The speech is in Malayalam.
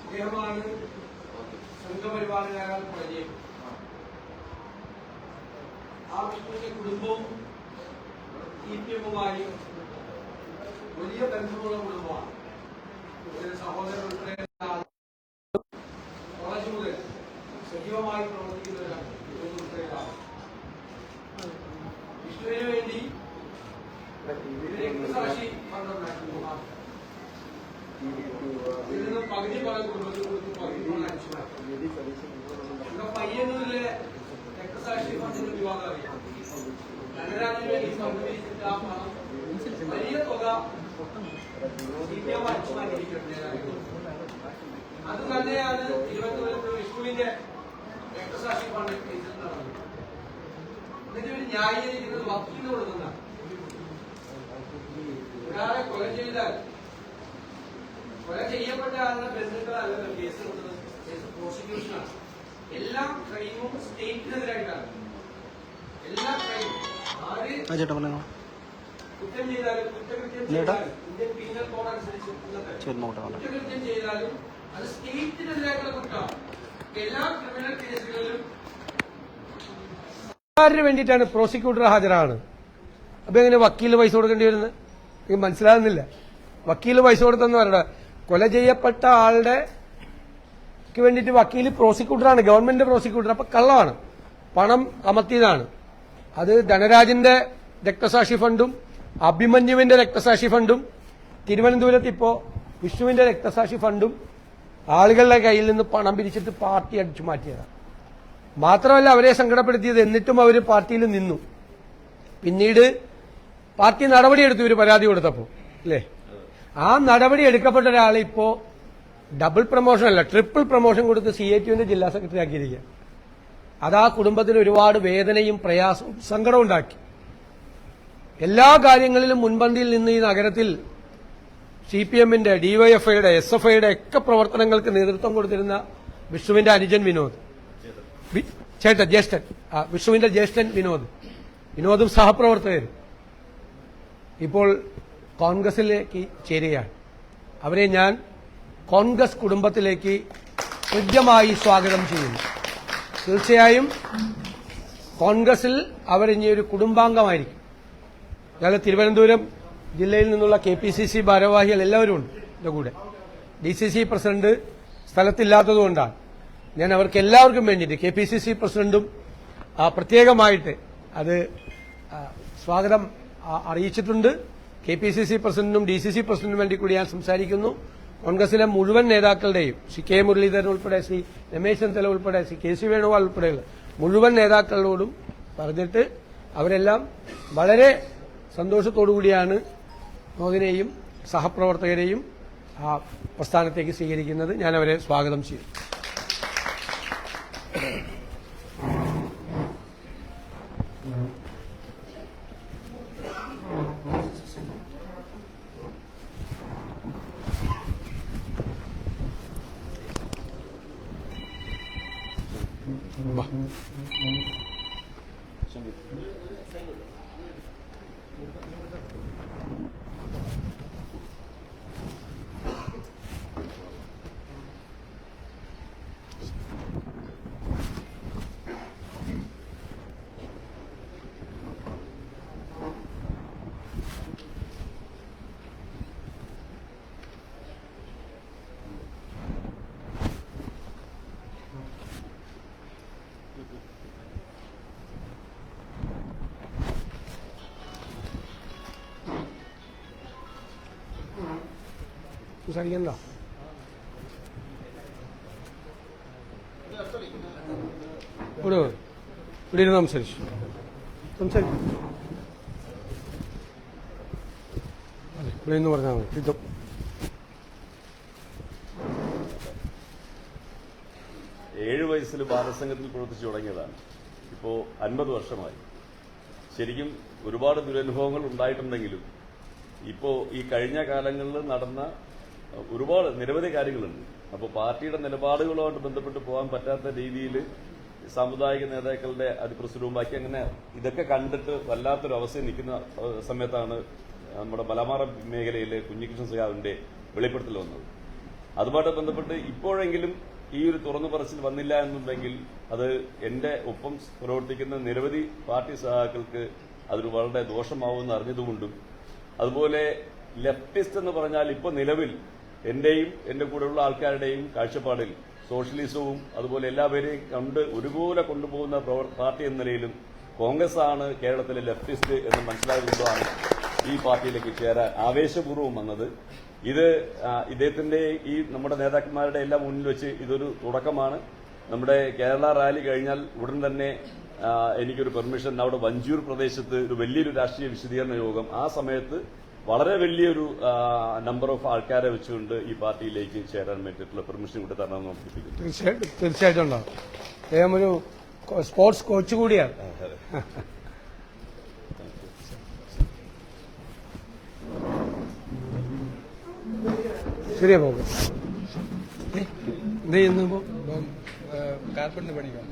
അദ്ദേഹമാണ് സംഘപരിവാറിനാകാൻ പരിചയം. ആ വിഷ്ണുവിന്റെ കുടുംബവും CPM-മായി വലിയ ബന്ധമുള്ള കുടുംബമാണ്. സഹോദരൻ ഉൾപ്പെടെ കോളേജ് മുതൽ സജീവമായി പ്രവർത്തിക്കുന്നവരാണ്. വിഷ്ണുവിന് വേണ്ടി രക്തസാക്ഷി ഫണ്ടുണ്ടാക്കി. ഇതിൽ നിന്ന് പകുതി പണം കുടുംബത്തിൽ കൊടുത്തു, പകുതി പണം അടിച്ചുമാറ്റി. ഇവിടെ പയ്യന്നൂരിലെ രക്തസാക്ഷി ഫണ്ടിന്റെ വിവാദം അറിയാം. ധനരാജിന് വേണ്ടി സംഭവിച്ചിട്ട് ആ പണം വലിയ തുക CPM അടിച്ചുമാറ്റിയിരിക്കുന്നത്. അത് തന്നെയാണ് തിരുവനന്തപുരത്ത് വിഷ്ണുവിന്റെ രക്തസാക്ഷി ഫണ്ട് കേസിൽ നടന്നത്. ഇതിന് വേണ്ടി ന്യായീകരിക്കുന്നത് വക്കീലിന് കൊടുക്കുന്നതാണ്. ഒരാളെ കൊല ചെയ്താൽ കൊല ചെയ്യപ്പെട്ട ആളുടെ ബന്ധുക്കളല്ല കേസ് കൊടുക്കുന്നത്. കേസ് പ്രോസിക്യൂഷനാണ്. എല്ലാ ക്രൈമും സ്റ്റേറ്റിനെതിരായിട്ടാണ്. എല്ലാ ക്രൈമും ആര് കുറ്റം ചെയ്താലും കുറ്റകൃത്യം ചെയ്താലും ഇന്ത്യൻ പീനൽ കോഡ് അനുസരിച്ച് കുറ്റകൃത്യം ചെയ്താലും അത് സ്റ്റേറ്റിനെതിരായിട്ടുള്ള കുറ്റമാണ്. എല്ലാ ക്രിമിനൽ കേസുകളിലും വേണ്ടിയിട്ടാണ് പ്രോസിക്യൂട്ടർ ഹാജരാണ്. അപ്പൊ എങ്ങനെ വക്കീല് പൈസ കൊടുക്കേണ്ടി വരുന്നത്? എനിക്ക് മനസ്സിലാകുന്നില്ല. വക്കീല് പൈസ കൊടുത്തെന്ന് പറയണ്ട. കൊല ചെയ്യപ്പെട്ട ആളുടെ വേണ്ടിയിട്ട് വക്കീല് പ്രോസിക്യൂട്ടറാണ്, ഗവൺമെന്റ് പ്രോസിക്യൂട്ടർ. അപ്പൊ കള്ളമാണ്, പണം അമർത്തിയതാണ്. അത് ധനരാജിന്റെ രക്തസാക്ഷി ഫണ്ടും അഭിമന്യുവിന്റെ രക്തസാക്ഷി ഫണ്ടും തിരുവനന്തപുരത്ത് ഇപ്പോ വിഷ്ണുവിന്റെ രക്തസാക്ഷി ഫണ്ടും ആളുകളുടെ കയ്യിൽ നിന്ന് പണം പിരിച്ചിട്ട് പാർട്ടി അടിച്ചു മാറ്റിയതാണ്. മാത്രമല്ല അവരെ സങ്കടപ്പെടുത്തിയത്, എന്നിട്ടും അവർ പാർട്ടിയിൽ നിന്നു. പിന്നീട് പാർട്ടി നടപടിയെടുത്തു ഇവർ പരാതി കൊടുത്തപ്പോൾ, അല്ലേ? ആ നടപടി എടുക്കപ്പെട്ട ഒരാളെ ഇപ്പോ ഡബിൾ പ്രൊമോഷൻ അല്ല, ട്രിപ്പിൾ പ്രൊമോഷൻ കൊടുത്ത് CATUവിന്റെ ജില്ലാ സെക്രട്ടറി ആക്കിയിരിക്കുക. അത് ആ കുടുംബത്തിന് ഒരുപാട് വേദനയും പ്രയാസവും സങ്കടവും ഉണ്ടാക്കി. എല്ലാ കാര്യങ്ങളിലും മുൻപന്തിയിൽ നിന്ന് ഈ നഗരത്തിൽ CPM-ന്റെ, DYFIയുടെ, SFIയുടെ ഒക്കെ പ്രവർത്തനങ്ങൾക്ക് നേതൃത്വം കൊടുത്തിരുന്ന വിഷ്ണുവിന്റെ അനുജൻ വിനോദ്, ജ്യേഷ്ഠൻ, വിഷ്ണുവിന്റെ ജ്യേഷ്ഠൻ വിനോദും സഹപ്രവർത്തകരും ഇപ്പോൾ കോൺഗ്രസിലേക്ക് ചേരുകയാണ്. അവരെ ഞാൻ കോൺഗ്രസ് കുടുംബത്തിലേക്ക് ഹൃദ്യമായി സ്വാഗതം ചെയ്യുന്നു. തീർച്ചയായും കോൺഗ്രസിൽ അവരിനി ഒരു കുടുംബാംഗമായിരിക്കും. ഞങ്ങൾ തിരുവനന്തപുരം ജില്ലയിൽ നിന്നുള്ള KPCC ഭാരവാഹികൾ എല്ലാവരും ഉണ്ട് എന്റെ കൂടെ. DCC പ്രസിഡന്റ് സ്ഥലത്തില്ലാത്തതുകൊണ്ടാണ് ഞാൻ അവർക്ക് എല്ലാവർക്കും വേണ്ടിയിട്ട്, KPCC പ്രസിഡന്റും പ്രത്യേകമായിട്ട് അത് സ്വാഗതം അറിയിച്ചിട്ടുണ്ട്. KPCC പ്രസിഡന്റിനും DCC പ്രസിഡന്റിനും വേണ്ടി കൂടി ഞാൻ സംസാരിക്കുന്നു. കോൺഗ്രസിലെ മുഴുവൻ നേതാക്കളുടെയും, ശ്രീ K മുരളീധരൻ ഉൾപ്പെടെ, ശ്രീ രമേശ് ചെന്നിത്തല ഉൾപ്പെടെ, ശ്രീ KC വേണുഗോപാൽ ഉൾപ്പെടെയുള്ള മുഴുവൻ നേതാക്കളോടും പറഞ്ഞിട്ട് അവരെല്ലാം വളരെ സന്തോഷത്തോടുകൂടിയാണ് മോദിനെയും സഹപ്രവർത്തകരെയും ആ പ്രസ്ഥാനത്തേക്ക് സ്വീകരിക്കുന്നത്. ഞാൻ അവരെ സ്വാഗതം ചെയ്യും. സംസാരിക്കണ്ട. ഇവിടെ ഇരുന്ന് സംസാരിച്ചു. ഇവിടെ നിന്ന് പറഞ്ഞാൽ മതി. യുദ്ധം 7 വയസ്സിൽ ബാലസംഘത്തിൽ പ്രവർത്തിച്ചു തുടങ്ങിയതാണ്. ഇപ്പോൾ 50 വർഷമായി. ശരിക്കും ഒരുപാട് ദുരനുഭവങ്ങൾ ഉണ്ടായിട്ടുണ്ടെങ്കിലും ഇപ്പോൾ ഈ കഴിഞ്ഞ കാലങ്ങളിൽ നടന്ന ഒരുപാട് നിരവധി കാര്യങ്ങളുണ്ട്. അപ്പോൾ പാർട്ടിയുടെ നിലപാടുകളുമായിട്ട് ബന്ധപ്പെട്ട് പോകാൻ പറ്റാത്ത രീതിയിൽ സാമുദായിക നേതാക്കളുടെ അതിപ്രസരവും ബാക്കി അങ്ങനെ ഇതൊക്കെ കണ്ടിട്ട് വല്ലാത്തൊരു അവസ്ഥയിൽ നിൽക്കുന്ന സമയത്താണ് നമ്മുടെ മലബാർ മേഖലയിലെ കുഞ്ഞികൃഷ്ണൻ സഖാവിന്റെ വെളിപ്പെടുത്തൽ വന്നത്. അതുമായിട്ട് ബന്ധപ്പെട്ട് ഇപ്പോഴെങ്കിലും ഈ ഒരു തുറന്നു പറച്ചിൽ വന്നില്ല എന്നുണ്ടെങ്കിൽ അത് എന്റെ ഒപ്പം പ്രവർത്തിക്കുന്ന നിരവധി പാർട്ടി സഖാക്കൾക്ക് അതൊരു വളരെ ദോഷമാവുമെന്ന് അറിഞ്ഞതുകൊണ്ടും, അതുപോലെ ലെഫ്റ്റിസ്റ്റ് എന്ന് പറഞ്ഞാൽ ഇപ്പോൾ നിലവിൽ എന്റെയും എന്റെ കൂടെയുള്ള ആൾക്കാരുടെയും കാഴ്ചപ്പാടിൽ സോഷ്യലിസവും അതുപോലെ എല്ലാവരെയും കണ്ട് ഒരുപോലെ കൊണ്ടുപോകുന്ന പാർട്ടി എന്ന നിലയിലും കോൺഗ്രസ് ആണ് കേരളത്തിലെ ലെഫ്റ്റിസ്റ്റ് എന്ന് മനസ്സിലായതുകൊണ്ടാണ് ഈ പാർട്ടിയിലേക്ക് ചേരാൻ ആവേശപൂർവ്വം വന്നത്. ഇത് ഇദ്ദേഹത്തിന്റെ ഈ നമ്മുടെ നേതാക്കന്മാരുടെ എല്ലാം മുന്നിൽ വെച്ച് ഇതൊരു തുടക്കമാണ്. നമ്മുടെ കേരള റാലി കഴിഞ്ഞാൽ ഉടൻ തന്നെ എനിക്കൊരു പെർമിഷൻ അവിടെ വഞ്ചൂർ പ്രദേശത്ത് ഒരു വലിയൊരു രാഷ്ട്രീയ വിശദീകരണ യോഗം, ആ സമയത്ത് വളരെ വലിയൊരു നമ്പർ ഓഫ് ആൾക്കാരെ വെച്ചുകൊണ്ട് ഈ പാർട്ടിയിലേക്ക് ചേരാൻ വേണ്ടിയിട്ടുള്ള പെർമിഷൻ കൂടി തരണമെന്ന് ഓർമ്മിപ്പിക്കുന്നു. തീർച്ചയായിട്ടും ഉണ്ടാവും. അദ്ദേഹം ഒരു സ്പോർട്സ് കോച്ച് കൂടിയാണ്. ശരിയാ പോകും. എന്ത് ചെയ്യുന്നു? കാർപ്പറ്റിന് പണിക്കാം.